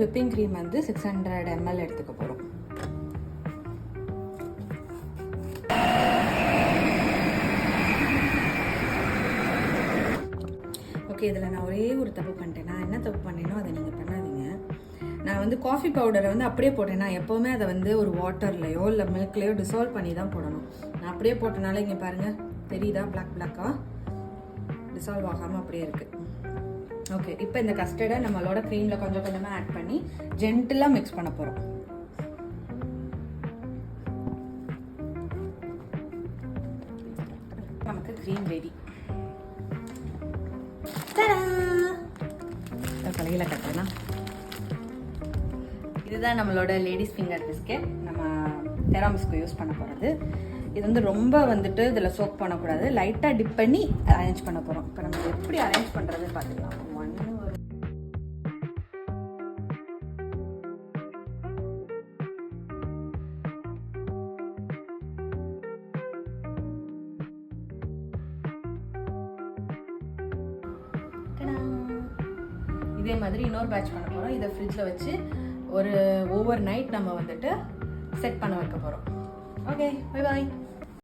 Whipping cream வந்து 600 ml எடுத்துக்க போகிறோம். ஓகே, இதில் நான் ஒரே ஒரு தப்பு பண்ணிட்டேன். நான் என்ன தப்பு பண்ணேனோ அதை நீங்கள் பண்ணாதீங்க. நான் வந்து காஃபி பவுடரை வந்து அப்படியே போட்டேன். நான் எப்போவுமே அதை வந்து ஒரு வாட்டர்லையோ இல்லை மில்க்லையோ டிசால்வ் பண்ணி தான் போடணும். நான் அப்படியே போட்டனால இங்கே பாருங்கள், தெரியுதா பிளாக்காக டிசால்வ் ஆகாமல் அப்படியே இருக்குது. ஓகே, இப்போ இந்த கஸ்டர்டை நம்மளோட க்ரீமில் கொஞ்சம் கொஞ்சமாக ஆட் பண்ணி ஜென்டிலாக மிக்ஸ் பண்ண போகிறோம். நமக்கு க்ரீம் ரெடி. தலையில் கட்டலாம். இதுதான் நம்மளோட லேடிஸ் ஃபிங்கர் பிஸ்கெட். நம்ம தெராமிஸ்க்கு யூஸ் பண்ண போகிறது. இது வந்து ரொம்ப வந்துட்டு இதில் சோக் பண்ணக்கூடாது. லைட்டாக டிப் பண்ணி அரேஞ்ச் பண்ண போகிறோம். இப்போ நம்ம எப்படி அரேஞ்ச் பண்ணுறதுன்னு பார்த்துக்கலாம். இதே மாதிரி இன்னொரு பேட்ச் பண்ண போகிறோம். இதை ஃப்ரிட்ஜில் வச்சு ஒரு ஓவர் நைட் நம்ம வந்துட்டு செட் பண்ண வைக்க போகிறோம். Okay, bye bye.